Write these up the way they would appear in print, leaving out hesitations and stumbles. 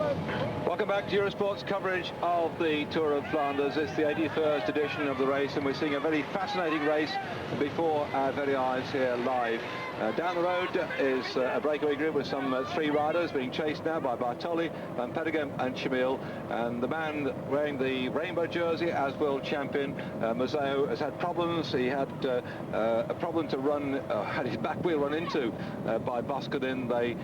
Welcome back to Eurosport's coverage of the Tour of Flanders. It's the 81st edition of the race, and we're seeing a very fascinating race before our very eyes here live. Down the road is a breakaway group with some 3 riders being chased now by Bartoli, Van Petegem and Chimil. And the man wearing the rainbow jersey as world champion, Museo, has had problems. He had a problem to run, had his back wheel run into by Boscodin. They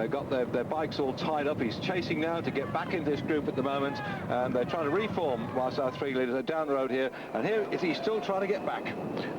got their bikes all tied up. He's chasing now to get back into this group at the moment, and they're trying to reform whilst our 3 leaders are down the road here. And here he's still trying to get back.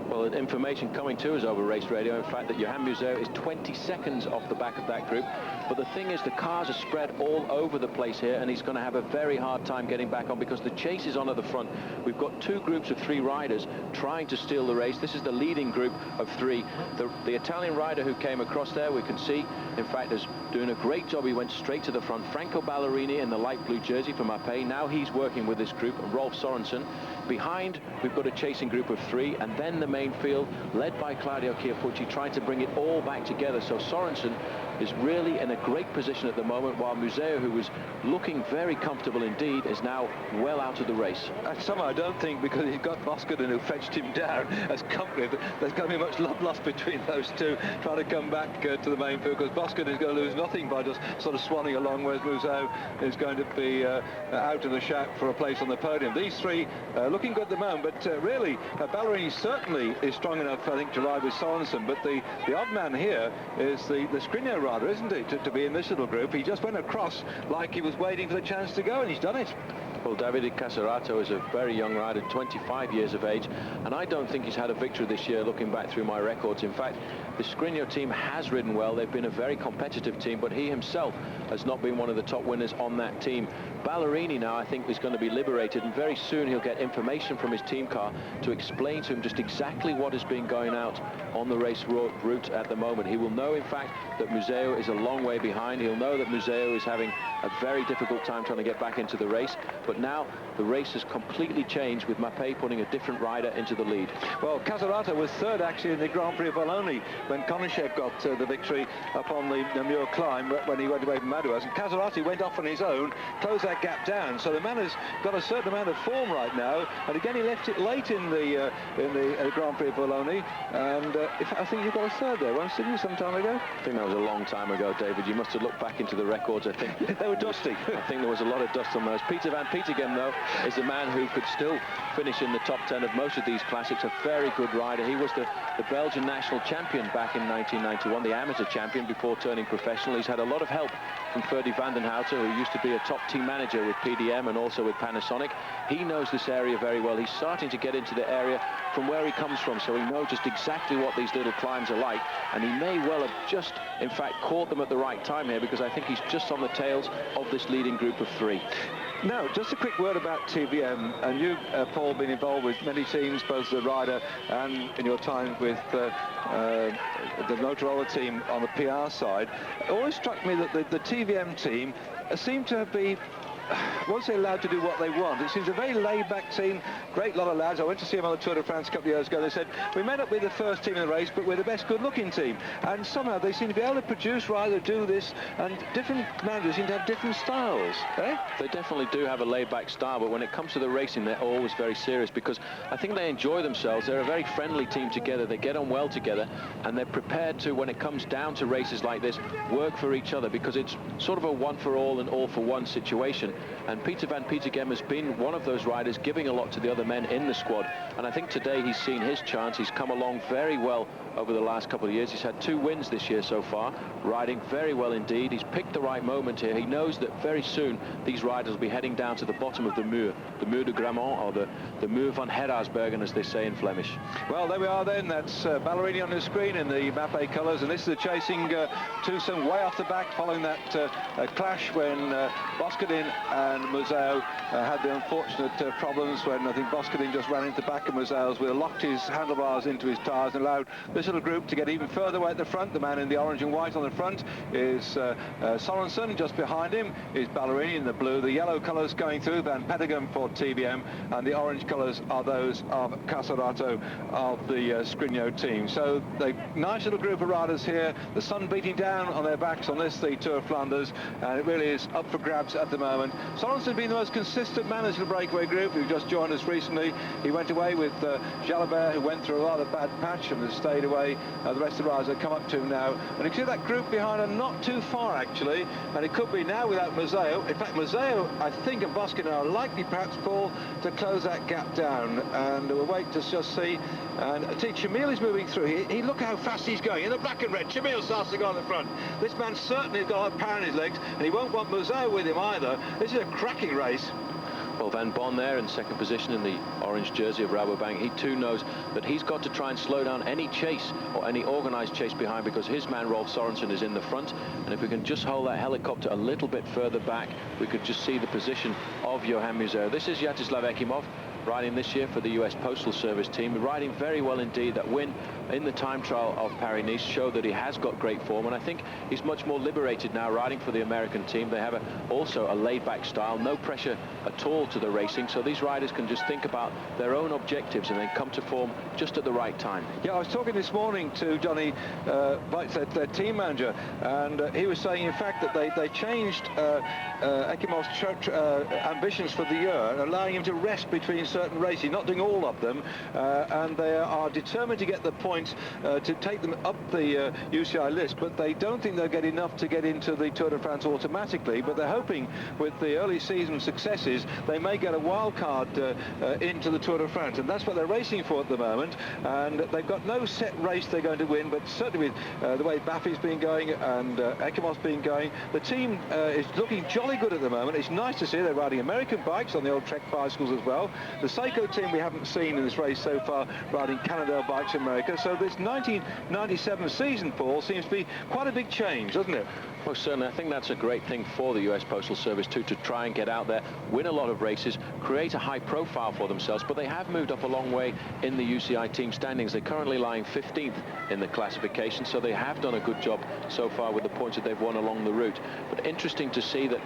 Well, information coming to us over race radio, in fact, that Johan Museo is 20 seconds off the back of that group. But the thing is, the cars are spread all over the place here, and he's going to have a very hard time getting back on because the chase is on at the front. We've got 2 groups of 3 riders trying to steal the race. This is the leading group of 3. The Italian rider who came across there, we can see, in fact, is doing a great job. He went straight to the front. Franco Ballerini in the light blue jersey for Mapei. Now he's working with this group, Rolf Sorensen. Behind, we've got a chasing group of 3, and then the main field, led by Claudio Chiappucci, trying to bring it all back together. So Sorensen is really in a great position at the moment, while Museo, who was looking very comfortable indeed, is now well out of the race. Somehow I don't think, because he's got Boscodin who fetched him down as company, there's going to be much love lost between those 2 trying to come back to the main field, because Boscodin is going to lose nothing by just sort of swanning along, whereas Museo is going to be out of the shout for a place on the podium. These 3 looking good at the moment, but really Ballerini certainly is strong enough, I think, to ride with Sorensen. But the odd man here is the Skriniar rider, isn't he, to be in this little group. He just went across like he was waiting for the chance to go, and he's done it. Well, Davide Caserato is a very young rider, 25 years of age, and I don't think he's had a victory this year, looking back through my records. In fact, the Skriniar team has ridden well. They've been a very competitive team, but he himself has not been one of the top winners on that team. Ballerini now, I think, is going to be liberated, and very soon he'll get information from his team car to explain to him just exactly what has been going out on the race route at the moment. He will know, in fact, that Museo is a long way behind. He'll know that Museo is having a very difficult time trying to get back into the race, but now the race has completely changed, with Mapei putting a different rider into the lead. Well, Caserato was 3rd actually in the Grand Prix of Wallonie when Konishev got the victory up on the Namur climb when he went away from Madouas, and Caserato went off on his own, closed that gap down. So the man has got a certain amount of form right now, and again he left it late in the Grand Prix of Wallonie, and I think you got a 3rd there once, didn't you, some time ago? I think that was a long time ago, David. You must have looked back into the records. I think they were dusty. I think there was a lot of dust on those. Peter Van Petegem, though, is the man who could still finish in the top 10 of most of these classics. A very good rider. He was the Belgian national champion back in 1991, the amateur champion, before turning professional. He's had a lot of help from Ferdy van den Houten, who used to be a top team manager with PDM and also with Panasonic. He knows this area very well. He's starting to get into the area from where he comes from, so he knows just exactly what these little climbs are like, and he may well have just, in fact, caught them at the right time here, because I think he's just on the tails of this leading group of 3. Now, just a quick word about TVM, and you, Paul, been involved with many teams, both as a rider and in your time with the Motorola team on the PR side. It always struck me that the TVM team seemed to have been, once they're allowed to do what they want, it seems a very laid-back team, great lot of lads. I went to see them on the Tour de France a couple of years ago. They said, we may not be the first team in the race, but we're the best good-looking team. And somehow they seem to be able to produce, rather do this, and different managers seem to have different styles. Eh? They definitely do have a laid-back style, but when it comes to the racing, they're always very serious, because I think they enjoy themselves. They're a very friendly team together. They get on well together, and they're prepared to, when it comes down to races like this, work for each other, because it's sort of a one-for-all and all-for-one situation. And Peter Van Petegem has been one of those riders, giving a lot to the other men in the squad. And I think today he's seen his chance. He's come along very well over the last couple of years. He's had 2 wins this year so far, riding very well indeed. He's picked the right moment here. He knows that very soon these riders will be heading down to the bottom of the Muur de Grammont, or the Muur van Herasbergen, as they say in Flemish. Well, there we are then. That's Ballerini on the screen in the Mapei colours, and this is the chasing twosome way off the back, following that clash when Boscodin and Museo had the unfortunate problems when I think Boscodin just ran into the back of Museo's wheel, locked his handlebars into his tyres and allowed this nice little group to get even further away at the front. The man in the orange and white on the front is Sorensen. Just behind him is Ballerini in the blue. The yellow colours going through, Van Petegem for TBM, and the orange colours are those of Casarato of the Scrigno team. So the nice little group of riders here, the sun beating down on their backs on this, the Tour of Flanders, and it really is up for grabs at the moment. Sorensen being the most consistent man in the breakaway group, who just joined us recently. He went away with Jalabert, who went through a rather bad patch and has stayed away. The rest of the riders have come up to him now, and you can see that group behind are not too far actually, and it could be now without Mazzeo. In fact, Mazzeo, I think, and Boskin are likely perhaps, Paul, to close that gap down, and we'll wait to just see. And Chamil is moving through. He look how fast he's going in the black and red. Chamil starts to go on the front. This man certainly has got a power in his legs, and he won't want Mazzeo with him either. This is a cracking race. Well, Van Bon there in second position in the orange jersey of Rabobank. He too knows that he's got to try and slow down any chase or any organised chase behind, because his man Rolf Sorensen is in the front, and if we can just hold that helicopter a little bit further back, we could just see the position of Johan Museeuw. This is Jaroslav Ekimov, riding this year for the US Postal Service team, riding very well indeed. That win in the time trial of Paris-Nice showed that he has got great form, and I think he's much more liberated now riding for the American team. They have also a laid-back style, no pressure at all to the racing, so these riders can just think about their own objectives and then come to form just at the right time. Yeah, I was talking this morning to Johnny Weitz, their team manager, and he was saying in fact that they changed Ekimov's ambitions for the year, allowing him to rest between certain races, not doing all of them, and they are determined to get the points to take them up the UCI list, but they don't think they'll get enough to get into the Tour de France automatically, but they're hoping with the early season successes they may get a wild card into the Tour de France, and that's what they're racing for at the moment. And they've got no set race they're going to win, but certainly with the way Baffy's been going and Ekimov's been going, the team is looking jolly good at the moment. It's nice to see they're riding American bikes on the old Trek bicycles as well. The Seiko team we haven't seen in this race so far riding Cannondale bikes in America. So this 1997 season, Paul, seems to be quite a big change, doesn't it? Well, certainly. I think that's a great thing for the US Postal Service too, to try and get out there, win a lot of races, create a high profile for themselves, but they have moved up a long way in the UCI team standings. They're currently lying 15th in the classification, so they have done a good job so far with the points that they've won along the route. But interesting to see that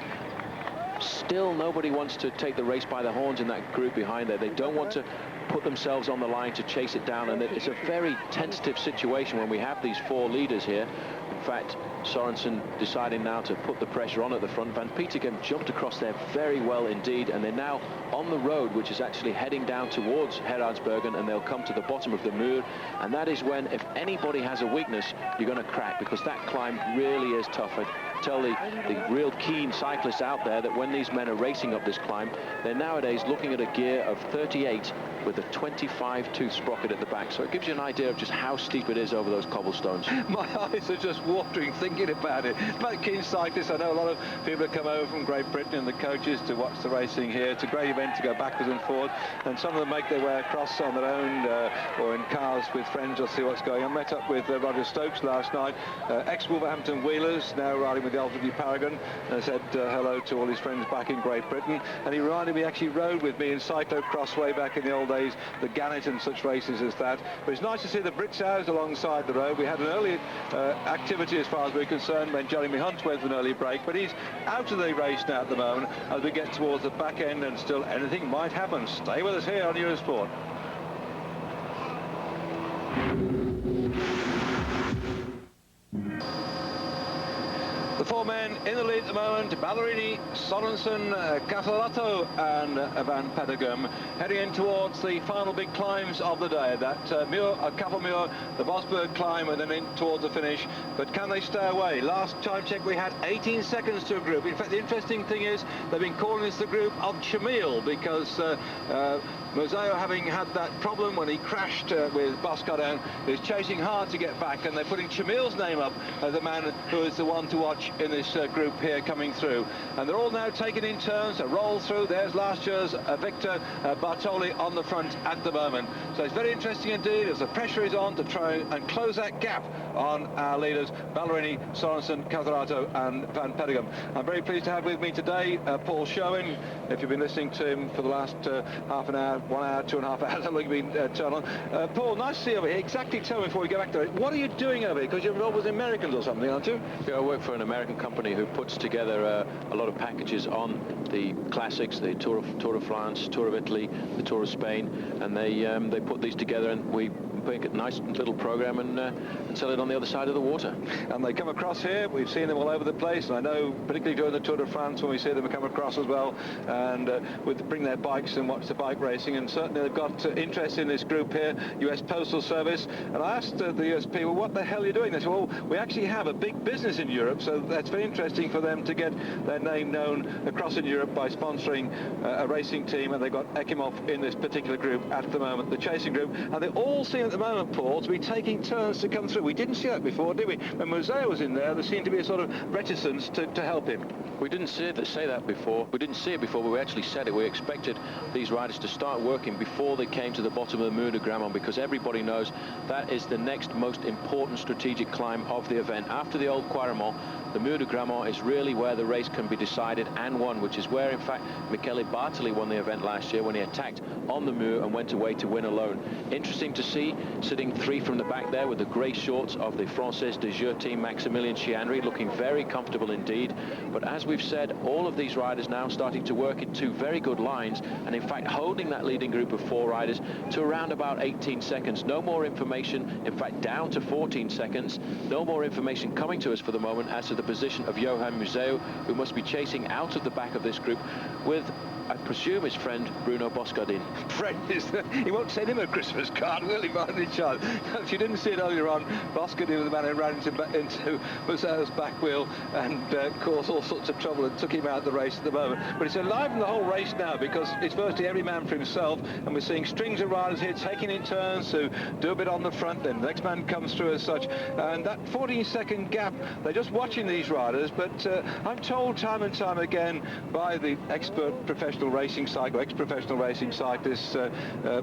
still nobody wants to take the race by the horns in that group behind there. They don't want to put themselves on the line to chase it down, and it's a very tentative situation when we have these four leaders here. In fact, Sorensen deciding now to put the pressure on at the front. Van Petegem jumped across there very well indeed, and they're now on the road, which is actually heading down towards Gerardsbergen, and they'll come to the bottom of the Muur, and that is when, if anybody has a weakness, you're going to crack, because that climb really is tough. I tell the real keen cyclists out there that when these men are racing up this climb, they're nowadays looking at a gear of 38 with a 25-tooth sprocket at the back, so it gives you an idea of just how steep it is over those cobblestones. My eyes are just watering thinking about it. But keen cyclists, I know a lot of people have come over from Great Britain and the coaches to watch the racing here. It's a great event to go backwards and forward, and some of them make their way across on their own or in cars with friends to see what's going on. I met up with Roger Stokes last night, ex-Wolverhampton Wheelers, now riding with the LW Paragon, and said hello to all his friends back in Great Britain, and he reminded me, actually rode with me in cyclocross way back in the old days, the Gannet and such races as that. But it's nice to see the Brits out alongside the road. We had an early activity as far as we're concerned when Jeremy Hunt went for an early break, but he's out of the race now at the moment as we get towards the back end, and still anything might happen. Stay with us here on Eurosport. The four men in the lead at the moment: Ballerini, Sorensen, Casalato and Van Petegem, heading in towards the final big climbs of the day. That Kapelmuur, the Bosberg climb, and then in towards the finish. But can they stay away? Last time check we had 18 seconds to a group. In fact, the interesting thing is they've been calling this the group of Chamil, because Museeuw, having had that problem when he crashed with Boscardin, is chasing hard to get back, and they're putting Chamil's name up as the man who is the one to watch in this group here coming through. And they're all now taken in turns to roll through. There's last year's Victor Bartoli on the front at the moment. So it's very interesting indeed as the pressure is on to try and close that gap on our leaders, Ballerini, Sorensen, Casarato and Van Petegem. I'm very pleased to have with me today Paul Sherwin. If you've been listening to him for the last half an hour, around 1 hour, 2.5 hours. I'm looking to be turned on. Paul, nice to see you over here. Exactly tell me before we go back to it, what are you doing over here? Because you're involved with Americans or something, aren't you? Yeah, I work for an American company who puts together a lot of packages on the classics, the Tour of France, Tour of Italy, the Tour of Spain, and they put these together, and we make a nice little program and sell it on the other side of the water. And they come across here. We've seen them all over the place, and I know particularly during the Tour de France when we see them come across as well, and would bring their bikes and watch the bike racing. And certainly they've got interest in this group here, US Postal Service. And I asked the US people, what the hell are you doing? They said, well, we actually have a big business in Europe, so that's very interesting for them to get their name known across in Europe by sponsoring a racing team. And they've got Ekimov in this particular group at the moment, the chasing group, and they all seem at the moment, Paul, to be taking turns to come through. We didn't see that before, did we? When Museo was in there seemed to be a sort of reticence to help him. We didn't say that before. We didn't see it before, but we actually said it. We expected these riders to start working before they came to the bottom of the Mur de Grammont, because everybody knows that is the next most important strategic climb of the event. After the Old Quaremont, the Mur de Grammont is really where the race can be decided and won, which is where, in fact, Michele Bartoli won the event last year when he attacked on the Mur and went away to win alone. Interesting to see, sitting 3 from the back there with the grey shorts of the Française de Jure team, Maximilien Chianri, looking very comfortable indeed. But as we've said, all of these riders now starting to work in 2 very good lines, and in fact holding that leading group of 4 riders to around about 18 seconds. No more information, in fact down to 14 seconds. No more information coming to us for the moment as to the position of Johan Museo, who must be chasing out of the back of this group with, I presume, his friend Bruno Boscardin. Friend he won't send him a Christmas card, will he, by any chance? If you didn't see it earlier on, Boscardin was the man who ran into Museo's back wheel and caused all sorts of trouble and took him out of the race at the moment. But it's alive in the whole race now, because it's virtually every man for himself, and we're seeing strings of riders here taking in turns to do a bit on the front, then the next man comes through as such. And that 14-second gap, they're just watching these riders, but I'm told time and time again by the expert professional racing cycle, ex-professional racing cyclists,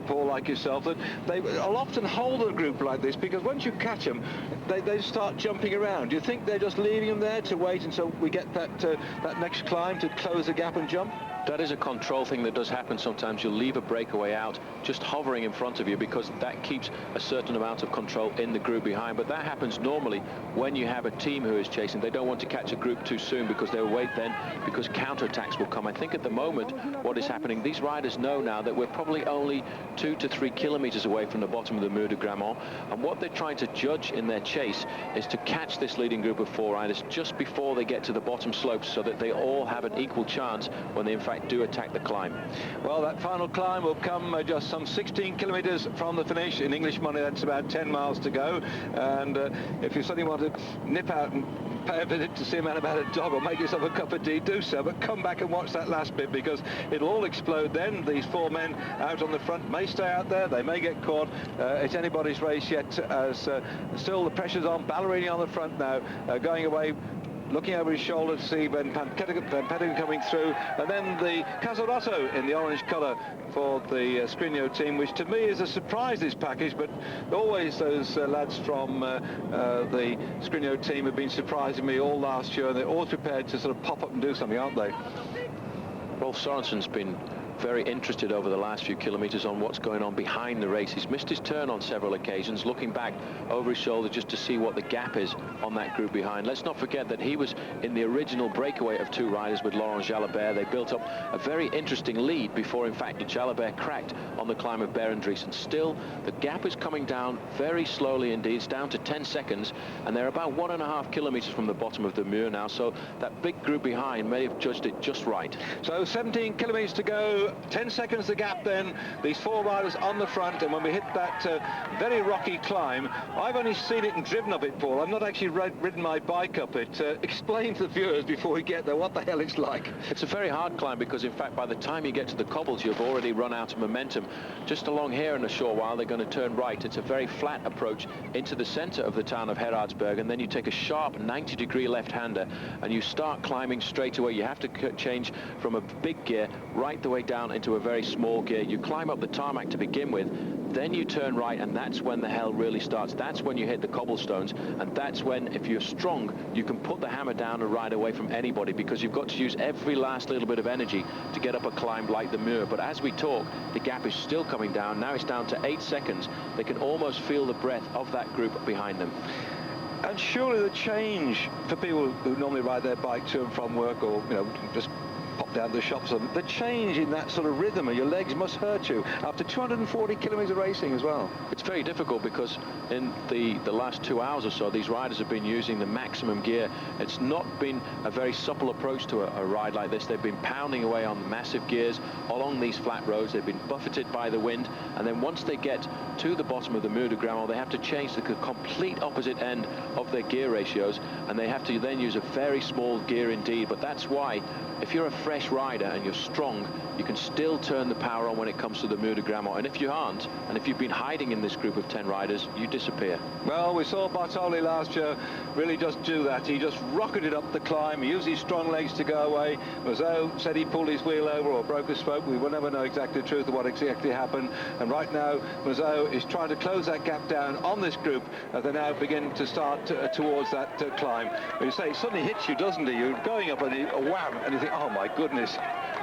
Paul, like yourself, that they'll often hold a group like this, because once you catch them, they start jumping around. Do you think they're just leaving them there to wait until we get that next climb to close the gap and jump? That is a control thing that does happen sometimes. You'll leave a breakaway out just hovering in front of you, because that keeps a certain amount of control in the group behind. But that happens normally when you have a team who is chasing. They don't want to catch a group too soon, because they'll wait then, because counterattacks will come. I think at the moment what is happening, these riders know now that we're probably only 2 to 3 kilometers away from the bottom of the Mur de Grammont, and what they're trying to judge in their chase is to catch this leading group of 4 riders just before they get to the bottom slopes, so that they all have an equal chance when they in fact do attack the climb. Well, that final climb will come just some 16 kilometers from the finish. In English money, that's about 10 miles to go. And if you suddenly want to nip out and pay a visit to see a man about a dog or make yourself a cup of tea, do so, but come back and watch that last bit, because it'll all explode then. These 4 men out on the front may stay out there, they may get caught. It's anybody's race yet, as still the pressure's on. Ballerini on the front now, going away, looking over his shoulder to see Van Petegem coming through, and then the Casarotto in the orange colour for the Scrigno team, which to me is a surprise, this package, but always those lads from the Scrigno team have been surprising me all last year, and they're always prepared to sort of pop up and do something, aren't they? Rolf Sorensen's been very interested over the last few kilometers on what's going on behind the race. He's missed his turn on several occasions, looking back over his shoulder just to see what the gap is on that group behind. Let's not forget that he was in the original breakaway of 2 riders with Laurent Jalabert. They built up a very interesting lead before, in fact, Jalabert cracked on the climb of Berendries, and still the gap is coming down very slowly indeed. It's down to 10 seconds, and they're about 1.5 kilometers from the bottom of the Mur now, so that big group behind may have judged it just right. So 17 kilometers to go, 10 seconds the gap then, these 4 riders on the front, and when we hit that very rocky climb, I've only seen it and driven up it, Paul. I've not actually ridden my bike up it. Explain to the viewers before we get there what the hell it's like. It's a very hard climb, because in fact by the time you get to the cobbles you've already run out of momentum. Just along here in a short while they're going to turn right. It's a very flat approach into the center of the town of Gerardsberg, and then you take a sharp 90-degree left-hander and you start climbing straight away. You have to change from a big gear right the way down into a very small gear. You climb up the tarmac to begin with, Then you turn right, and that's when the hell really starts. That's when you hit the cobblestones, and that's when, if you're strong, you can put the hammer down and ride away from anybody, because you've got to use every last little bit of energy to get up a climb like the Muur. But as we talk, the gap is still coming down. Now it's down to 8 seconds. They can almost feel the breath of that group behind them. And surely the change for people who normally ride their bike to and from work, or, you know, just pop down to the shops, the change in that sort of rhythm, and your legs must hurt you after 240 kilometers of racing as well. It's very difficult, because in the last 2 hours or so, these riders have been using the maximum gear. It's not been a very supple approach to a ride like this. They've been pounding away on massive gears along these flat roads. They've been buffeted by the wind, and then once they get to the bottom of the Muur de Grammont, they have to change the complete opposite end of their gear ratios, and they have to then use a very small gear indeed. But that's why, if you're a fresh rider and you're strong, you can still turn the power on when it comes to the Muur de Grammont. And if you aren't, and if you've been hiding in this group of 10 riders, you disappear. Well, we saw Bartoli last year really just do that. He just rocketed up the climb. He used his strong legs to go away. Mazot said he pulled his wheel over or broke a spoke. We will never know exactly the truth of what exactly happened. And right now, Mazot is trying to close that gap down on this group as they now begin to start towards that climb. You say, it suddenly hits you, doesn't it? You're going up and wham, and you think, oh my goodness.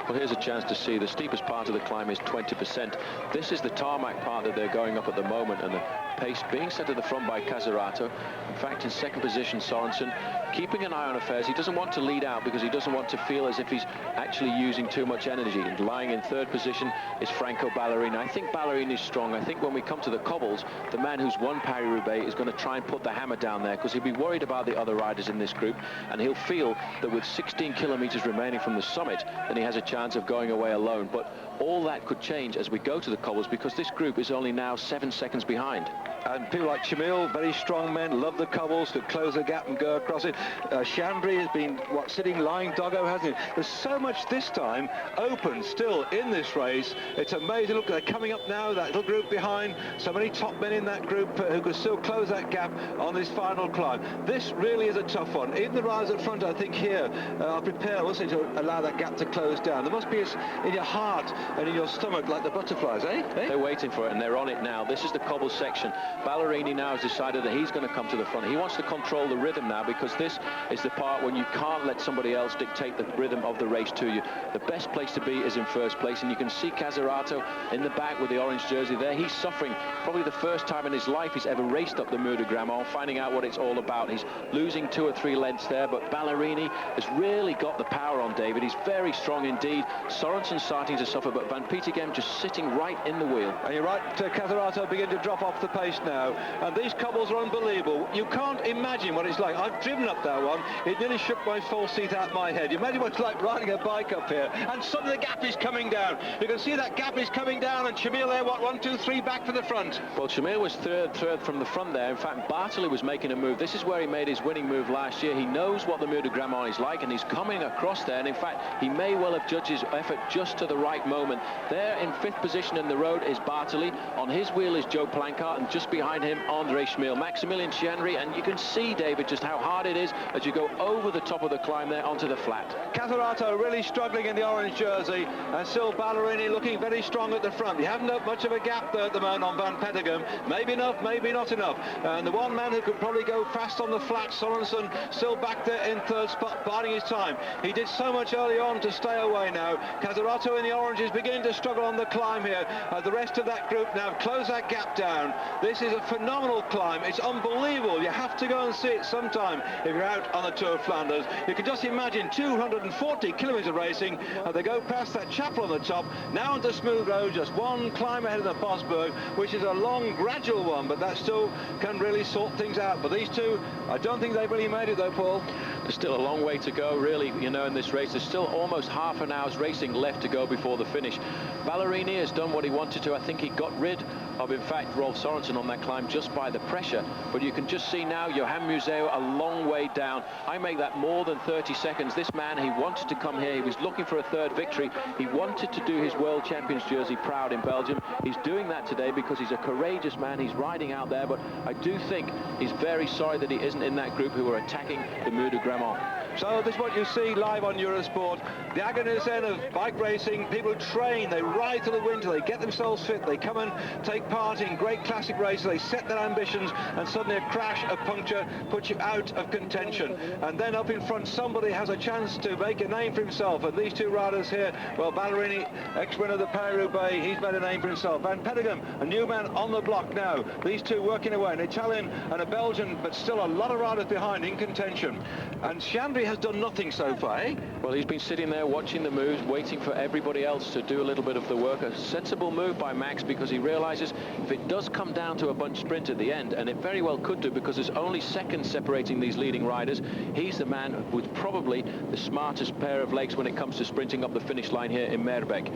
Well, here's a chance to see the steepest part of the climb is 20%. This is the tarmac part that they're going up at the moment, and the pace being set at the front by Casarato. In fact, in second position, Sorensen, keeping an eye on affairs. He doesn't want to lead out because he doesn't want to feel as if he's actually using too much energy. And lying in third position is Franco Ballerini. I think Ballerini is strong. I think when we come to the cobbles, the man who's won Paris-Roubaix is going to try and put the hammer down there, because he'll be worried about the other riders in this group, and he'll feel that with 16 kilometers remaining from the summit, then he has a chance of going away alone. But all that could change as we go to the cobbles, because this group is only now 7 seconds behind. And people like Chamil, very strong men, love the cobbles, to close the gap and go across it. Chambry has been, sitting lying doggo, hasn't he? There's so much this time open still in this race. It's amazing. Look, they're coming up now, that little group behind. So many top men in that group who could still close that gap on this final climb. This really is a tough one. Even the riders up front, I think, here are prepared also to allow that gap to close down. There must be in your heart and in your stomach like the butterflies, eh? They're waiting for it, and they're on it now. This is the cobble section. Ballerini now has decided that he's going to come to the front. He wants to control the rhythm now, because this is the part when you can't let somebody else dictate the rhythm of the race to you. The best place to be is in first place, and you can see Casarato in the back with the orange jersey there. He's suffering. Probably the first time in his life he's ever raced up the Muur de Grammont, finding out what it's all about. He's losing 2 or 3 lengths there, but Ballerini has really got the power on David. He's very strong indeed. Sorensen's starting to suffer, but Van Petegem just sitting right in the wheel. And you're right, Casarato begin to drop off the pace now, and these cobbles are unbelievable. You can't imagine what it's like. I've driven up that one. It nearly shook my false seat out my head. You imagine what it's like riding a bike up here, and suddenly the gap is coming down. You can see that gap is coming down, and Chamil there, 1, 2, 3 back for the front. Well, Chamil was third from the front there. In fact, Bartoli was making a move. This is where he made his winning move last year. He knows what the Muur de Grammont is like, and he's coming across there, and in fact, he may well have judged his effort just to the right moment. There in 5th position in the road is Bartoli. On his wheel is Joe Plancart, and just behind him, André Schmil. Maximilian Chianri, and you can see, David, just how hard it is as you go over the top of the climb there onto the flat. Casarato really struggling in the orange jersey, and still Ballerini looking very strong at the front. You haven't got much of a gap there at the moment on Van Petegem. Maybe enough, maybe not enough. And the one man who could probably go fast on the flat, Sorensen, still back there in third spot, biding his time. He did so much early on to stay away now. Casarato in the orange is beginning to struggle on the climb here. The rest of that group now close that gap down. This is a phenomenal climb. It's unbelievable. You have to go and see it sometime if you're out on the Tour of Flanders. You can just imagine 240 kilometers of racing, and they go past that chapel on the top, now onto smooth road, just one climb ahead of the Bosberg, which is a long, gradual one, but that still can really sort things out. But these two, I don't think they've really made it though, Paul. There's still a long way to go, really, you know, in this race. There's still almost half an hour's racing left to go before the finish. Ballerini has done what he wanted to. I think he got rid of, in fact, Rolf Sorensen on that climb just by the pressure. But you can just see now Johan Museeuw a long way down. I make that more than 30 seconds. This man, he wanted to come here. He was looking for a third victory. He wanted to do his World Champions jersey proud in Belgium. He's doing that today because he's a courageous man. He's riding out there, but I do think he's very sorry that he isn't in that group who are attacking the Muur de Grammont. So this is what you see live on Eurosport. The agonies then of bike racing. People train, they ride to the winter, they get themselves fit, they come and take part in great classic races, they set their ambitions, and suddenly a crash, a puncture, puts you out of contention. And then up in front, somebody has a chance to make a name for himself. And these two riders here, well, Ballerini, ex-winner of the Paris-Roubaix, he's made a name for himself. Van Petegem, a new man on the block now. These two working away, an Italian and a Belgian, but still a lot of riders behind in contention. And Chandri has done nothing so far, eh? Well, he's been sitting there watching the moves, waiting for everybody else to do a little bit of the work. A sensible move by Max, because he realizes if it does come down to a bunch sprint at the end, and it very well could do because there's only seconds separating these leading riders, he's the man with probably the smartest pair of legs when it comes to sprinting up the finish line here in Meerbeek.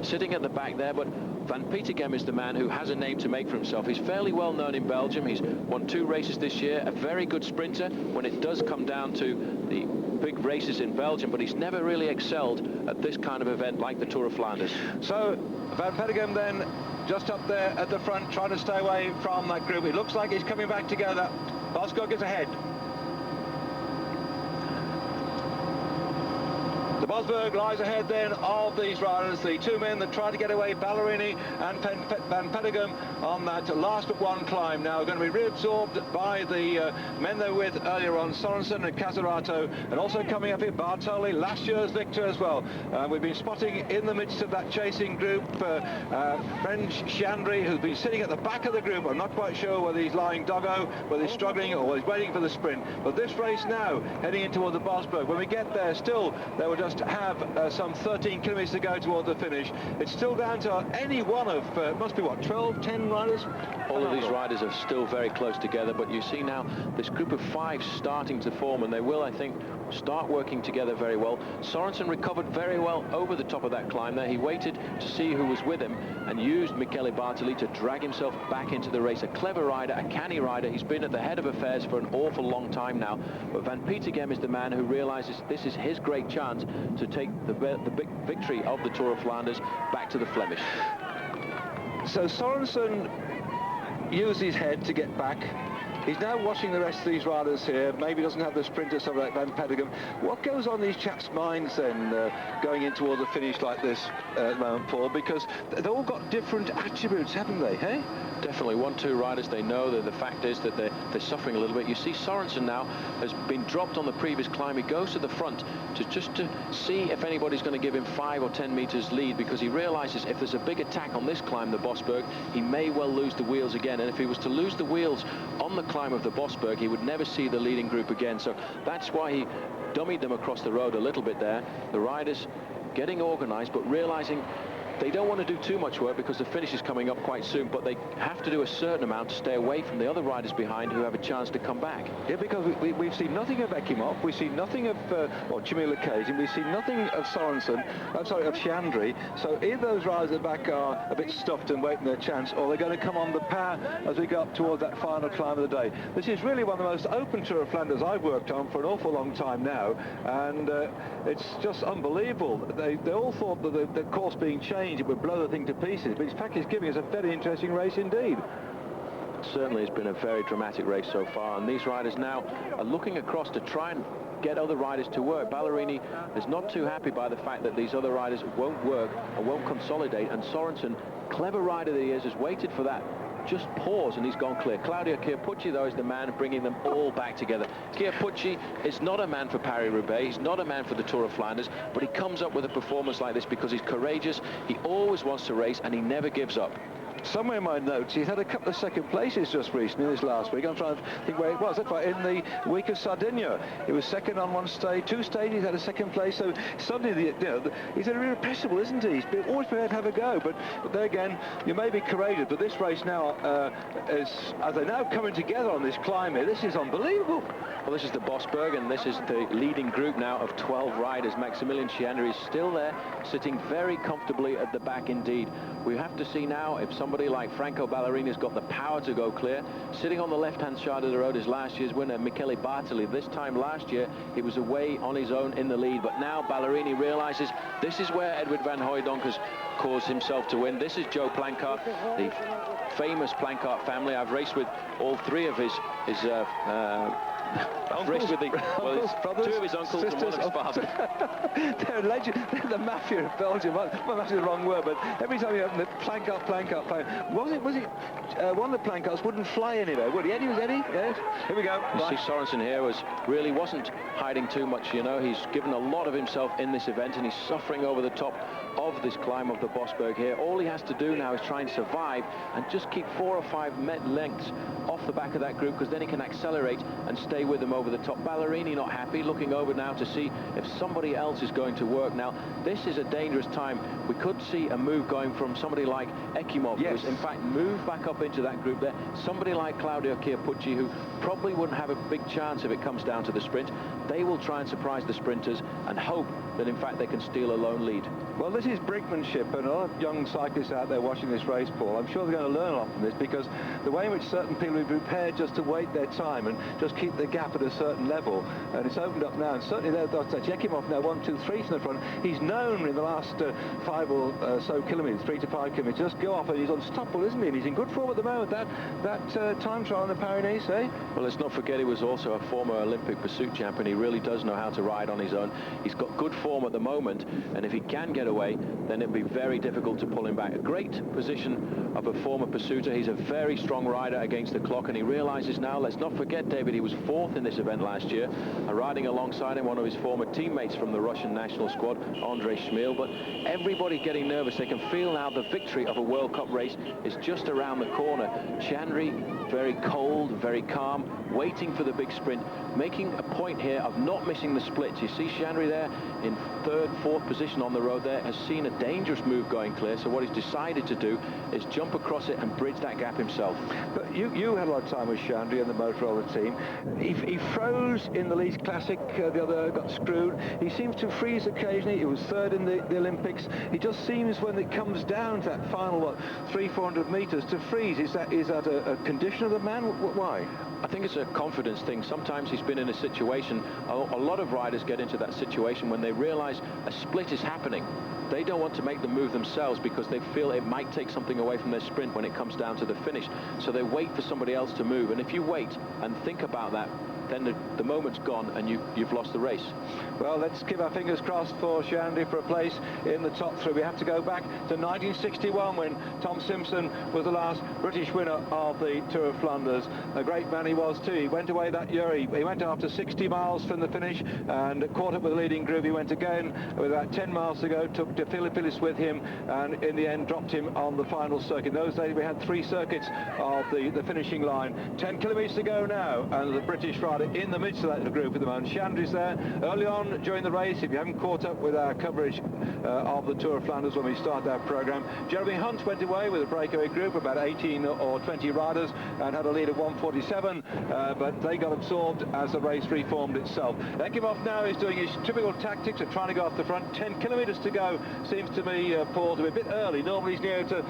Sitting at the back there, but Van Petegem is the man who has a name to make for himself. He's fairly well known in Belgium. He's won 2 races this year, a very good sprinter when it does come down to the big races in Belgium, but he's never really excelled at this kind of event like the Tour of Flanders. So Van Petegem then just up there at the front, trying to stay away from that group. It looks like he's coming back together. Bosco is ahead. The Bosberg lies ahead then of these riders, the two men that tried to get away, Ballerini and Van Petegem, on that last but one climb. Now going to be reabsorbed by the men they were with earlier on, Sorensen and Casarato, and also coming up here, Bartoli, last year's victor as well. We've been spotting in the midst of that chasing group French Chandri, who's been sitting at the back of the group. I'm not quite sure whether he's lying doggo, whether he's struggling, or whether he's waiting for the sprint. But this race now heading in toward the Bosberg. When we get there, still there were just have some 13 kilometres to go toward the finish. It's still down to any one of, must be what, 12, 10 riders? All of these riders are still very close together, but you see now this group of 5 starting to form, and they will, I think, start working together very well. Sorensen recovered very well over the top of that climb there. He waited to see who was with him and used Michele Bartoli to drag himself back into the race. A clever rider, a canny rider. He's been at the head of affairs for an awful long time now, but Van Petegem is the man who realizes this is his great chance to take the big victory of the Tour of Flanders back to the Flemish. So Sorensen used his head to get back. He's now watching the rest of these riders here. Maybe doesn't have the sprinter, something like Van Petegem. What goes on in these chaps' minds then, going in toward the finish like this at the moment, Paul? Because they've all got different attributes, haven't they, hey? Definitely 1-2 riders. They know that the fact is that they're suffering a little bit. You see Sorensen now has been dropped on the previous climb. He goes to the front to see if anybody's going to give him 5 or 10 meters lead, because he realizes if there's a big attack on this climb, the Bosberg, he may well lose the wheels again. And if he was to lose the wheels on the climb of the Bosberg, he would never see the leading group again. So that's why he dummied them across the road a little bit there. The riders getting organized, but realizing they don't want to do too much work because the finish is coming up quite soon, but they have to do a certain amount to stay away from the other riders behind who have a chance to come back. Yeah, because we've seen nothing of Ekimov, we've seen nothing of Jimmy Lecazen, we've seen nothing of Sorensen, of Chandri. So either those riders at the back are a bit stuffed and waiting their chance, or they're going to come on the power as we go up towards that final climb of the day. This is really one of the most open Tour of Flanders I've worked on for an awful long time now, and it's just unbelievable. They all thought that the course being changed, it would blow the thing to pieces, but in fact it's giving us a very interesting race indeed. Certainly it's been a very dramatic race so far, and these riders now are looking across to try and get other riders to work. Ballerini is not too happy by the fact that these other riders won't work and won't consolidate, and Sorensen, clever rider that he is, has waited for that just pause, and he's gone clear. Claudio Chiappucci, though, is the man bringing them all back together. Chiappucci is not a man for Paris-Roubaix. He's not a man for the Tour of Flanders, but he comes up with a performance like this because he's courageous. He always wants to race, and he never gives up. Somewhere in my notes, he's had a couple of second places just recently, this last week. I'm trying to think where it was. That's right, in the week of Sardinia. He was second on one stage, 2 stages, he had a second place. So suddenly, he's irrepressible, isn't he? He's always prepared to have a go. But there again, you may be courageous, but this race now, as they're now coming together on this climb here, this is unbelievable. Well, this is the Bosberg, and this is the leading group now of 12 riders. Maximilian Chandri is still there, sitting very comfortably at the back indeed. We have to see now if somebody like Franco Ballerini has got the power to go clear. Sitting on the left-hand side of the road is last year's winner, Michele Bartoli. This time last year, he was away on his own in the lead, but now Ballerini realizes this is where Edward van Hooijdonk has caused himself to win. This is Joe Planckaert, the famous Planckaert family. I've raced with all 3 of his Frisk with the, well, uncles, brothers, two of his uncles sisters, and one of his fathers. They're legend. They're the mafia of Belgium. Well, mafia is the wrong word, but every time you open it, plank up, plank up, plank. Was it one of the plank ups wouldn't fly anywhere, would he? Eddie was Eddie? Yes. Here we go. You see, Sorensen here really wasn't hiding too much, you know. He's given a lot of himself in this event, and he's suffering over the top of this climb of the Bosberg here. All he has to do now is try and survive and just keep 4 or 5 lengths off the back of that group, because then he can accelerate and stay with them over the top. Ballerini not happy, looking over now to see if somebody else is going to work. Now, this is a dangerous time. We could see a move going from somebody like Ekimov, yes, who's in fact moved back up into that group there. Somebody like Claudio Chiappucci, who probably wouldn't have a big chance if it comes down to the sprint. They will try and surprise the sprinters and hope that in fact they can steal a lone lead. Well, this is brinkmanship, and a lot of young cyclists out there watching this race, Paul, I'm sure they're going to learn a lot from this, because the way in which certain people are prepared just to wait their time and just keep the gap at a certain level, and it's opened up now, and certainly there's Ekimov now 1, 2, 3 from the front. He's known in the last 5 or so kilometres, 3 to 5 kilometres, just go off, and he's unstoppable, isn't he? And he's in good form at the moment. That time trial in the Pyrenees, eh? Well, let's not forget he was also a former Olympic pursuit champion. He really does know how to ride on his own. He's got good form at the moment, and if he can get away, then it'll be very difficult to pull him back. A great position of a former pursuiter. He's a very strong rider against the clock, and he realizes now, let's not forget, David, he was 4th in this event last year, riding alongside him one of his former teammates from the Russian national squad, Andrei Schmil. But everybody getting nervous. They can feel now the victory of a World Cup race is just around the corner. Chandri, very cold, very calm, waiting for the big sprint, making a point here of not missing the splits. You see Chandri there in 3rd, 4th position on the road there, has seen a dangerous move going clear, so what he's decided to do is jump across it and bridge that gap himself. But you had a lot of time with Chandri and the Motorola team. He froze in the Leeds Classic, the other got screwed. He seems to freeze occasionally. He was 3rd in the Olympics. He just seems, when it comes down to that final, 300-400 metres, to freeze. Is that a condition of the man? Why? I think it's a confidence thing. Sometimes he's been in a situation, a lot of riders get into that situation when they realize a split is happening. They don't want to make the move themselves because they feel it might take something away from their sprint when it comes down to the finish. So they wait for somebody else to move. And if you wait and think about that, then the moment's gone and you've lost the race. Well, let's keep our fingers crossed for Chandri for a place in the top 3. We have to go back to 1961 when Tom Simpson was the last British winner of the Tour of Flanders. A great man he was too. He went away that year. He went after 60 miles from the finish and caught up with the leading group. He went again with about 10 miles to go, took Duffield with him, and in the end dropped him on the final circuit. In those days we had 3 circuits of the finishing line. 10 kilometres to go now, and the British rider in the midst of that group at the moment. Chandri's there early on during the race. If you haven't caught up with our coverage of the Tour of Flanders when we started our programme, Jeremy Hunt went away with a breakaway group, about 18 or 20 riders, and had a lead of 1:47, but they got absorbed as the race reformed itself. Ekimov now is doing his typical tactics of trying to go off the front. 10 kilometres to go. Seems to me, Paul, to be a bit early. Normally he's near to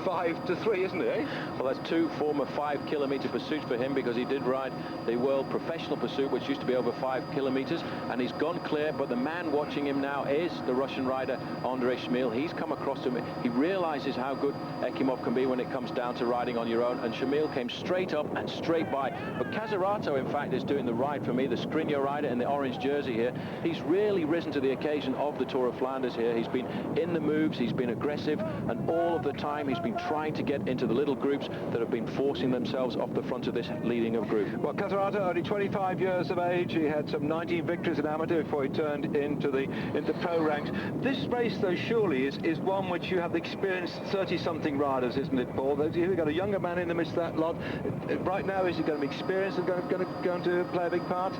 5 to 3, isn't he? Eh? Well, that's 2 former 5-kilometre pursuits for him, because he did ride the World Professional Pursuit, which used to be over 5 kilometres, and he's gone clear. But the man watching him now is the Russian rider Andrei Schmil. He's come across him. He realizes how good Ekimov can be when it comes down to riding on your own, and Schmil came straight up and straight by. But Casarato, in fact, is doing the ride for me, the Skriniar rider in the orange jersey here. He's really risen to the occasion of the Tour of Flanders here. He's been in the moves, he's been aggressive, and all of the time he's been trying to get into the little groups that have been forcing themselves off the front of this leading of group. Well, Casarato, only 25 years of age. He had some 19 victories in amateur before he turned into pro ranks. This race, though, surely is one which you have the experienced 30-something riders, isn't it, Paul? You've got a younger man in the midst of that lot. Right now, is he going to be experienced and going to play a big part?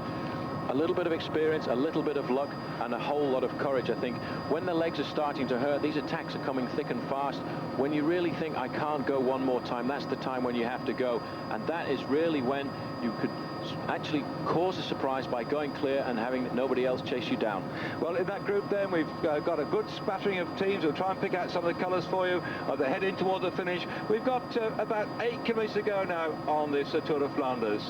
A little bit of experience, a little bit of luck, and a whole lot of courage, I think. When the legs are starting to hurt, these attacks are coming thick and fast. When you really think, I can't go one more time, that's the time when you have to go. And that is really when you could actually cause a surprise by going clear and having nobody else chase you down. Well, in that group then, we've got a good spattering of teams. We'll try and pick out some of the colours for you. They're heading towards the finish. We've got about 8 kilometres to go now on this Tour of Flanders.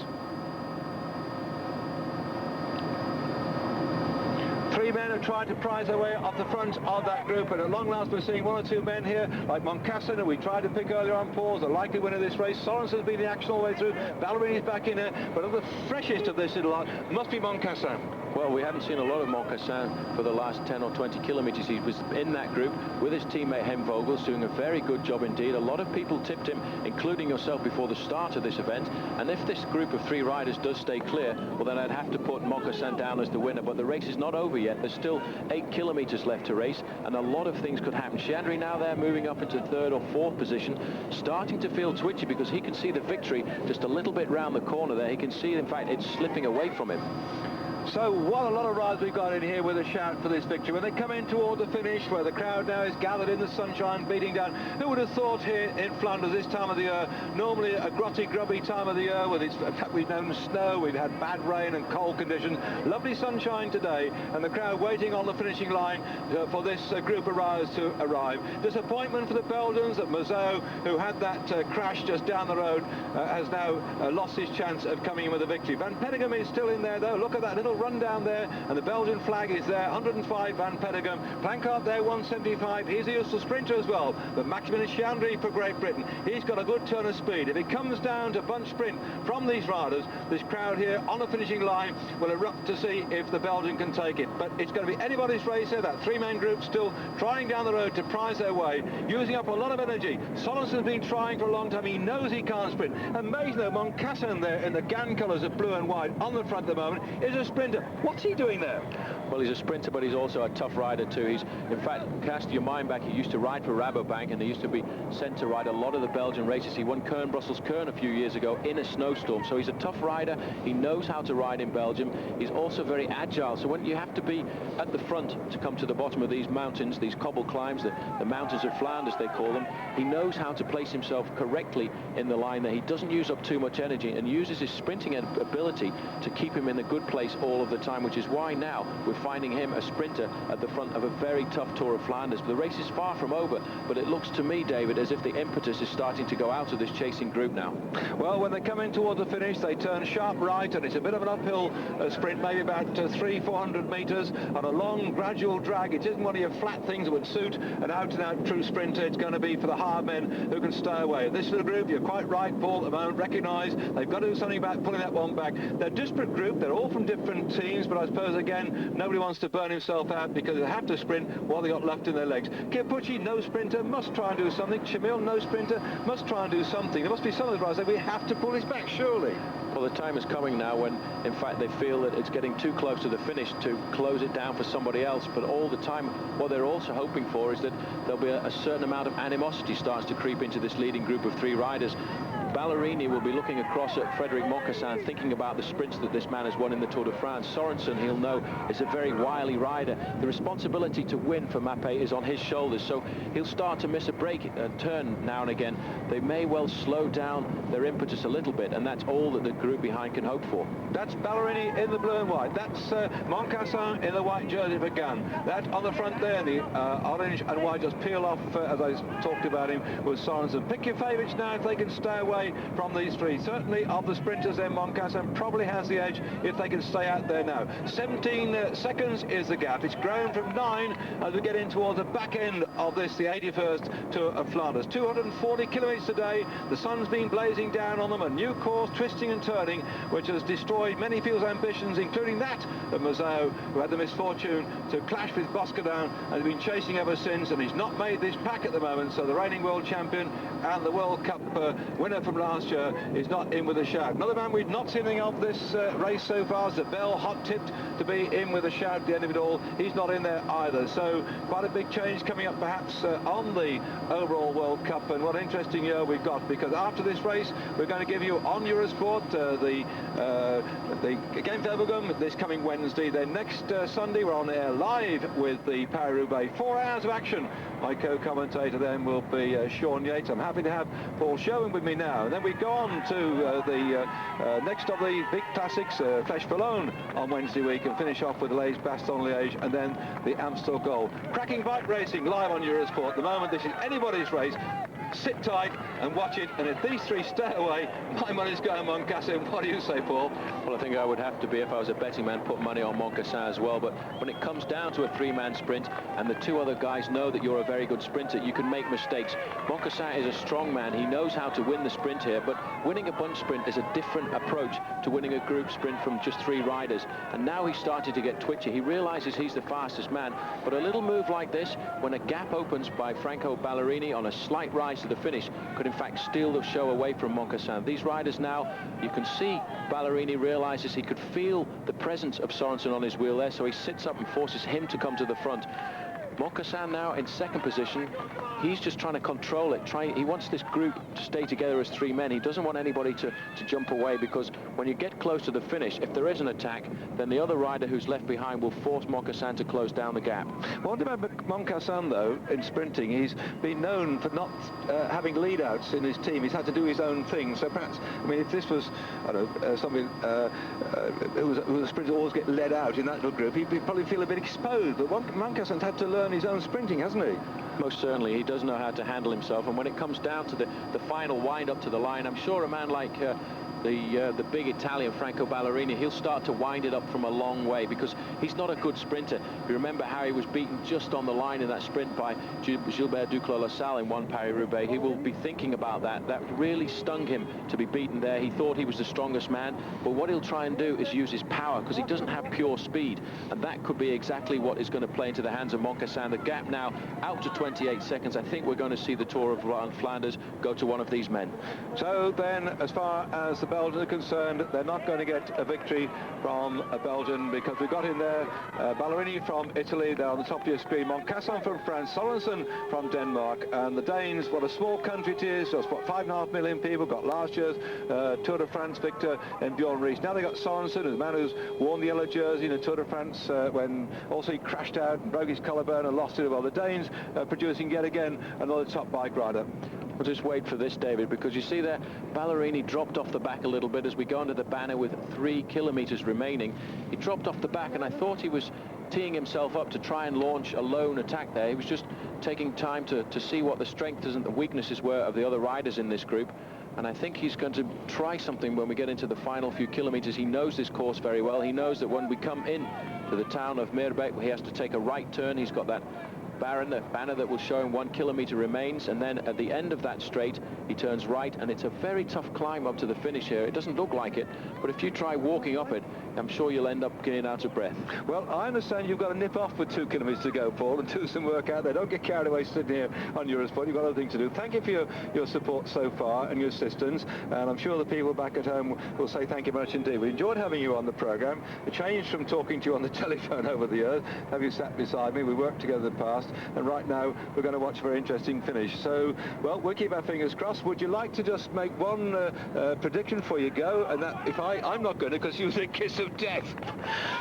3 three men have tried to prize their way off the front of that group, and at long last we're seeing one or two men here, like Moncassin, who we tried to pick earlier on pause, the likely winner of this race. Sorensen's been the action all the way through. Ballerini's back in there, but of the freshest of this little lot must be Moncassin. Well, we haven't seen a lot of Moncassin for the last 10 or 20 kilometres. He was in that group with his teammate Hem Vogels, doing a very good job indeed. A lot of people tipped him, including yourself, before the start of this event. And if this group of three riders does stay clear, well, then I'd have to put Moncassin down as the winner. But the race is not over yet. There's still 8 kilometres left to race, and a lot of things could happen. Chandri now there, moving up into third or fourth position, starting to feel twitchy because he can see the victory just a little bit round the corner there. He can see, in fact, it's slipping away from him. So what a lot of riders we've got in here with a shout for this victory. When they come in toward the finish, where the crowd now is gathered in the sunshine, beating down. Who would have thought here in Flanders this time of the year, normally a grotty, grubby time of the year, with its, in fact, we've known snow, we've had bad rain and cold conditions, lovely sunshine today, and the crowd waiting on the finishing line for this group of riders to arrive. Disappointment for the Belgians at Mazot, who had that crash just down the road, has now lost his chance of coming in with a victory. Van Petegem is still in there though. Look at that little run down there, and the Belgian flag is there. 105 Van Petegem, Plancard there, 175. He's a useful sprinter as well, but Maximilian Chandri for Great Britain, he's got a good turn of speed. If it comes down to bunch sprint from these riders, this crowd here on the finishing line will erupt to see if the Belgian can take it. But it's going to be anybody's race here. That three-man group still trying down the road to prize their way, using up a lot of energy. Sorensen's been trying for a long time. He knows he can't sprint. Amazing though, Moncassin there in the GAN colours of blue and white on the front at the moment is a sprinter. What's he doing there? Well, he's a sprinter, but he's also a tough rider too. He's, in fact, cast your mind back, he used to ride for Rabobank, and he used to be sent to ride a lot of the Belgian races. He won Kern-Brussels-Kern a few years ago in a snowstorm, so he's a tough rider. He knows how to ride in Belgium. He's also very agile, so when you have to be at the front to come to the bottom of these mountains, these cobble climbs, the mountains of Flanders they call them, he knows how to place himself correctly in the line there. He doesn't use up too much energy and uses his sprinting ability to keep him in a good place all of the time, which is why now we're finding him a sprinter at the front of a very tough Tour of Flanders. The race is far from over, but it looks to me, David, as if the impetus is starting to go out of this chasing group now. Well, when they come in towards the finish, they turn sharp right, and it's a bit of an uphill sprint, maybe about 300-400 metres on a long gradual drag. It isn't one of your flat things that would suit an out-and-out true sprinter. It's going to be for the hard men who can stay away. This little group, you're quite right, Paul, at the moment, recognise they've got to do something about pulling that one back. They're a disparate group, they're all from different teams, but I suppose again nobody wants to burn himself out because they have to sprint while they got left in their legs. Kipucci, no sprinter, must try and do something. Chamil, no sprinter, must try and do something. There must be some of the riders that we have to pull this back, surely. Well, the time is coming now when, in fact, they feel that it's getting too close to the finish to close it down for somebody else. But all the time, what they're also hoping for is that there'll be a certain amount of animosity starts to creep into this leading group of three riders. Ballerini will be looking across at Frederic Moncassin, thinking about the sprints that this man has won in the Tour de France. Sorensen, he'll know, is a very wily rider. The responsibility to win for Mappé is on his shoulders, so he'll start to miss a break and turn now and again. They may well slow down their impetus a little bit, and that's all that the group behind can hope for. That's Ballerini in the blue and white. That's Moncassin in the white jersey for GAN. That on the front there, the orange and white just peel off, as I talked about him, with Sorensen. Pick your favourites now if they can stay away from these three. Certainly of the sprinters then, Moncassin probably has the edge if they can stay out there now. 17 seconds is the gap. It's grown from 9 as we get in towards the back end of this, the 81st Tour of Flanders. 240 kilometres today. The sun's been blazing down on them. A new course, twisting and turning, which has destroyed many people's ambitions, including that of Mazot, who had the misfortune to clash with Boscadan and has been chasing ever since, and he's not made this pack at the moment. So the reigning world champion and the World Cup winner from last year is not in with a shout. Another man we've not seen anything of this race so far is Zabel, hot-tipped to be in with a shout at the end of it all. He's not in there either. So quite a big change coming up perhaps on the overall World Cup, and what an interesting year we've got, because after this race we're going to give you on Eurosport the Gent-Wevelgem this coming Wednesday. Then next Sunday we're on air live with the Paris-Roubaix. 4 hours of action. My co-commentator then will be Sean Yates. I'm happy to have Paul Sherwin with me now. And then we go on to the next of the big classics, Flèche-Wallonne on Wednesday week, and finish off with Liège-Bastogne-Liège, and then the Amstel Gold. Cracking bike racing live on Eurosport. At the moment, this is anybody's race. sit tight and watch it, and if these three stay away, my money's going on Moncassin. What do you say, Paul? Well, I think I would have to be, if I was a betting man, put money on Moncassin as well. But when it comes down to a three-man sprint and the two other guys know that you're a very good sprinter, you can make mistakes. Moncassin is a strong man. He knows how to win the sprint here, but winning a bunch sprint is a different approach to winning a group sprint from just three riders. And now he's started to get twitchy. He realizes he's the fastest man, but a little move like this, when a gap opens by Franco Ballerini on a slight rise to the finish, could in fact steal the show away from Moncassin. These riders now, you can see Ballerini realizes he could feel the presence of Sorensen on his wheel there, so he sits up and forces him to come to the front. Moncassin now in second position. He's just trying to control it. He wants this group to stay together as three men. He doesn't want anybody to jump away, because when you get close to the finish, if there is an attack, then the other rider who's left behind will force Moncassin to close down the gap. What about Moncassin, though, in sprinting? He's been known for not having lead-outs in his team. He's had to do his own thing. So perhaps, I mean, if this was, I don't know, something who was a sprinter always get led out in that little group, he'd probably feel a bit exposed. But Moncassin's had to learn his own sprinting, hasn't he? Most certainly. He does know how to handle himself, and when it comes down to the final wind up to the line, I'm sure a man like the big Italian Franco Ballerini, he'll start to wind it up from a long way, because he's not a good sprinter. You remember how he was beaten just on the line in that sprint by Gilbert Duclos-Lassalle in one Paris-Roubaix. He will be thinking about that. That really stung him to be beaten there. He thought he was the strongest man, but what he'll try and do is use his power, because he doesn't have pure speed, and that could be exactly what is going to play into the hands of Moncassin. The gap now out to 28 seconds. I think we're going to see the Tour of Flanders go to one of these men. So then, as far as the Belgians are concerned, they're not going to get a victory from a Belgian, because we've got in there Ballerini from Italy, there on the top of your screen, Moncassin from France, Sorensen from Denmark, and the Danes, what a small country it is, just what, 5.5 million people, got last year's Tour de France victor in Bjorn Ries. Now they got Sorensen, a man who's worn the yellow jersey in the Tour de France when also he crashed out and broke his collarbone and lost it. Well, the Danes producing yet again another top bike rider. We'll just wait for this, David, because you see there Ballerini dropped off the back a little bit as we go into the banner with 3 kilometers remaining. He dropped off the back, and I thought he was teeing himself up to try and launch a lone attack there. He was just taking time to see what the strengths and the weaknesses were of the other riders in this group. And I think he's going to try something when we get into the final few kilometers. He knows this course very well. He knows that when we come in to the town of Meerbeek, he has to take a right turn. He's got that banner that will show him 1 kilometer remains, and then at the end of that straight he turns right, and it's a very tough climb up to the finish here. It doesn't look like it, but if you try walking up it, I'm sure you'll end up getting out of breath. Well, I understand you've got to nip off with 2 kilometers to go, Paul, and do some work out there. Don't get carried away sitting here on Eurosport. You've got other things to do. Thank you for your support so far and your assistance, and I'm sure the people back at home will say thank you much indeed. We enjoyed having you on the programme. It changed from talking to you on the telephone over the years. Have you sat beside me? We worked together in the past, and right now we're going to watch a very interesting finish. So, well, we'll keep our fingers crossed. Would you like to just make one prediction before you go? And that, if I'm not going to, because you was a kiss of death.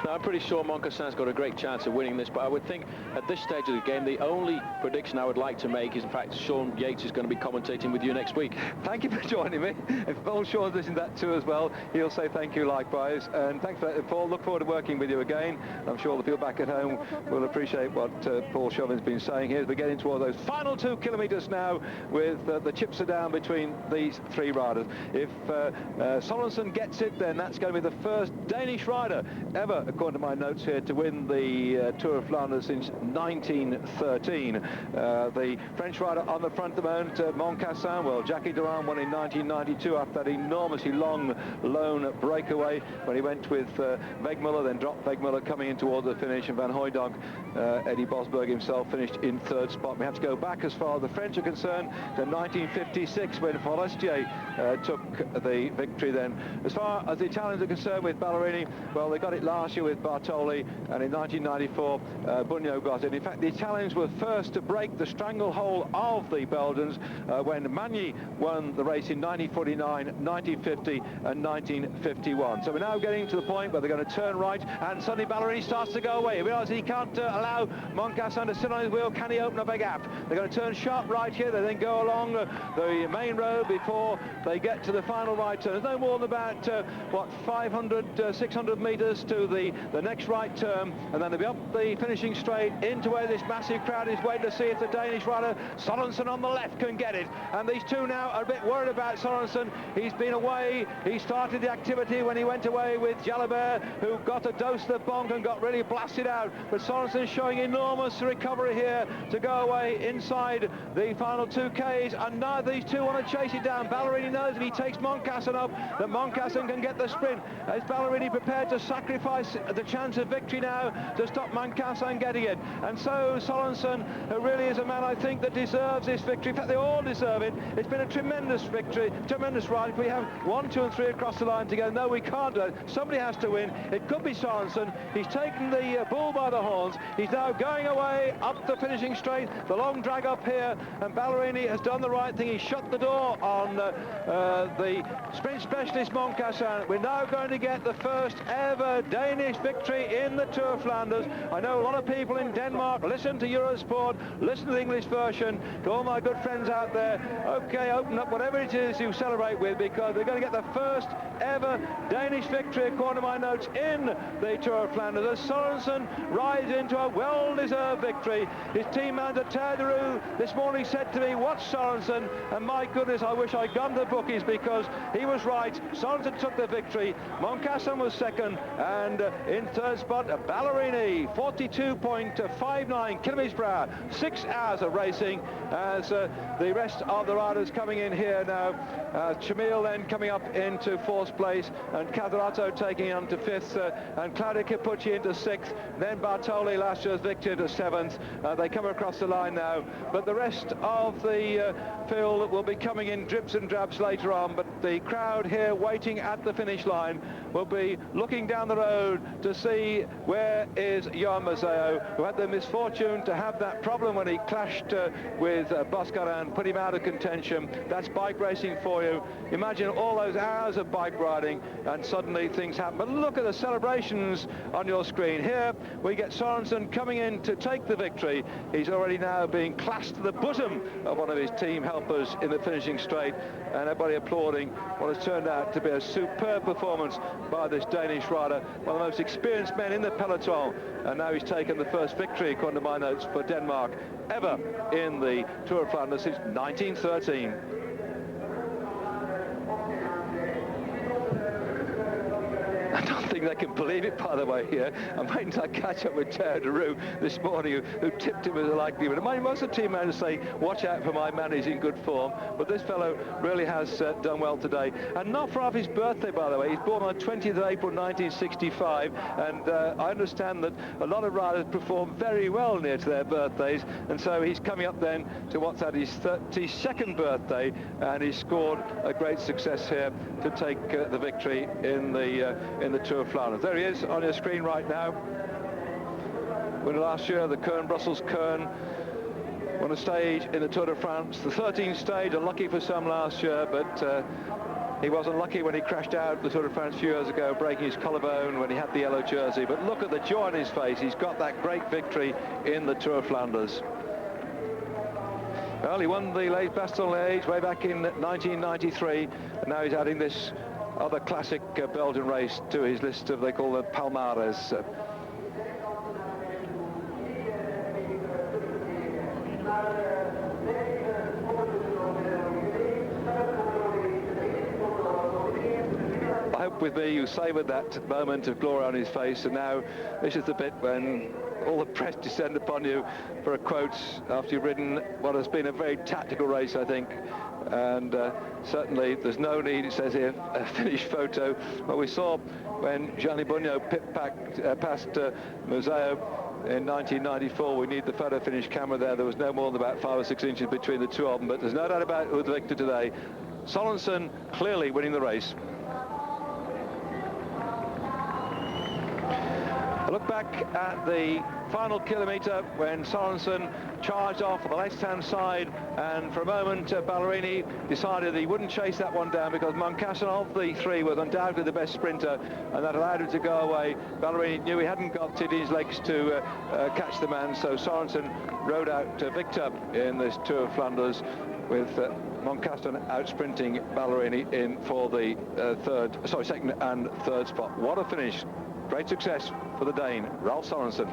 Now, I'm pretty sure Moncassin's got a great chance of winning this, but I would think at this stage of the game, the only prediction I would like to make is, in fact, Sean Yates is going to be commentating with you next week. Thank you for joining me. If Paul Shaw's listening to that too as well, he'll say thank you likewise. And thanks for that, Paul. Look forward to working with you again. I'm sure the people back at home will appreciate what Paul Chauvin's been saying here as we get into all those final 2 kilometers now, with the chips are down between these 3 riders. If Sorensen gets it, then that's going to be the first Danish rider ever, according to my notes here, to win the Tour of Flanders since 1913. The French rider on the front at the moment, Moncassin, well, Jackie Durand won in 1992 after that enormously long lone breakaway when he went with Wegmuller, then dropped Wegmuller coming in towards the finish, and Van Hooydonk, Eddie Bosberg himself, finished in 3rd spot. We have to go back as far as the French are concerned to 1956 when Forestier took the victory then. As far as the Italians are concerned with Ballerini, well, they got it last year with Bartoli, and in 1994 Bugno got it. In fact, the Italians were first to break the stranglehold of the Belgians when Magny won the race in 1949, 1950 and 1951. So we're now getting to the point where they're going to turn right, and suddenly Ballerini starts to go away. He realises he can't allow Moncassin to sit sit on his wheel. Can he open up a gap? They're going to turn sharp right here. They then go along the main road before they get to the final right turn. There's no more than about, 500, 600 metres to the next right turn, and then they'll be up the finishing straight into where this massive crowd is waiting to see if the Danish rider Sorensen on the left can get it. And these two now are a bit worried about Sorensen. He's been away. He started the activity when he went away with Jalabert, who got a dose of the bonk and got really blasted out. But Sorensen showing enormous recovery here to go away inside the final 2Ks, and now these two want to chase it down. Ballerini knows if he takes Moncassin up, that Moncassin can get the sprint. Is Ballerini prepared to sacrifice the chance of victory now to stop Moncassin getting it? And so Sorensen, who really is a man I think that deserves this victory. In fact, they all deserve it. It's been a tremendous victory, tremendous ride. If we have 1, 2 and 3 across the line together, no, we can't do it. Somebody has to win. It could be Sorensen. He's taken the bull by the horns. He's now going away up the finishing straight, the long drag up here, and Ballerini has done the right thing. He shut the door on the sprint specialist Moncassin. We're now going to get the first ever Danish victory in the Tour of Flanders. I know a lot of people in Denmark listen to Eurosport, listen to the English version. To all my good friends out there, okay, open up whatever it is you celebrate with, because we're going to get the first ever Danish victory, according to my notes, in the Tour of Flanders, as Sorensen rides into a well-deserved victory. His team manager Terderu this morning said to me, "What's Sorensen?" And my goodness, I wish I'd gone to the bookies, because he was right. Sorensen took the victory. Moncassin was second, and in third spot, Ballerini, 42.59 kilometers per hour. 6 hours of racing, as the rest of the riders coming in here now. Chamil then coming up into 4th place, and Cadarato taking on to 5th, and Claudio Capucci into 6th, then Bartoli, last year's victor, to 7th. They come across the line now, but the rest of the field will be coming in drips and drabs later on. But the crowd here waiting at the finish line will be looking down the road to see where is Johan Mazzeo, who had the misfortune to have that problem when he clashed with Boscaran, put him out of contention. That's bike racing for you. Imagine all those hours of bike riding, and suddenly things happen. But look at the celebrations on your screen. Here we get Sorensen coming in to take the victory. He's already now being classed to the bosom of one of his team helpers in the finishing straight, and everybody applauding what has turned out to be a superb performance by this Danish rider, one of the most experienced men in the peloton. And now he's taken the first victory, according to my notes, for Denmark ever in the Tour of Flanders since 1913. I don't think they can believe it, by the way, here. I'm waiting until I catch up with Terderu this morning, who tipped him as a likelihood. And most of the team managers say, watch out for my man, he's in good form. But this fellow really has done well today. And not far off his birthday, by the way. He's born on the 20th of April, 1965. And I understand that a lot of riders perform very well near to their birthdays. And so he's coming up then to what's at his 32nd birthday. And he's scored a great success here to take the victory in the Tour of Flanders. There he is on your screen right now. Winner last year, the Brussels-Kern, won a stage in the Tour de France, the 13th stage, unlucky for some last year, but he wasn't lucky when he crashed out the Tour de France a few years ago, breaking his collarbone when he had the yellow jersey. But look at the joy on his face. He's got that great victory in the Tour of Flanders. Well, he won the Les Bastogne way back in 1993, and now he's adding this other classic Belgian race to his list of, they call the Palmares. I hope with me you savoured that moment of glory on his face, and now this is the bit when all the press descend upon you for a quote after you've ridden what has been a very tactical race, I think. And certainly there's no need, it says here, a finished photo. Well, we saw when Gianni Bugno passed Mazzeo in 1994, we need the photo finish camera there. There was no more than about 5 or 6 inches between the two of them, but there's no doubt about who's the victor today. Sorensen clearly winning the race. A look back at the final kilometre when Sorensen charged off on the left-hand side, and for a moment Ballerini decided he wouldn't chase that one down because Moncassin of the three was undoubtedly the best sprinter, and that allowed him to go away. Ballerini knew he hadn't got it in his legs to catch the man, so Sorensen rode out victor in this Tour of Flanders, with Moncassin out sprinting Ballerini in for the second and third spot. What a finish. Great success for the Dane, Ralph Sorensen.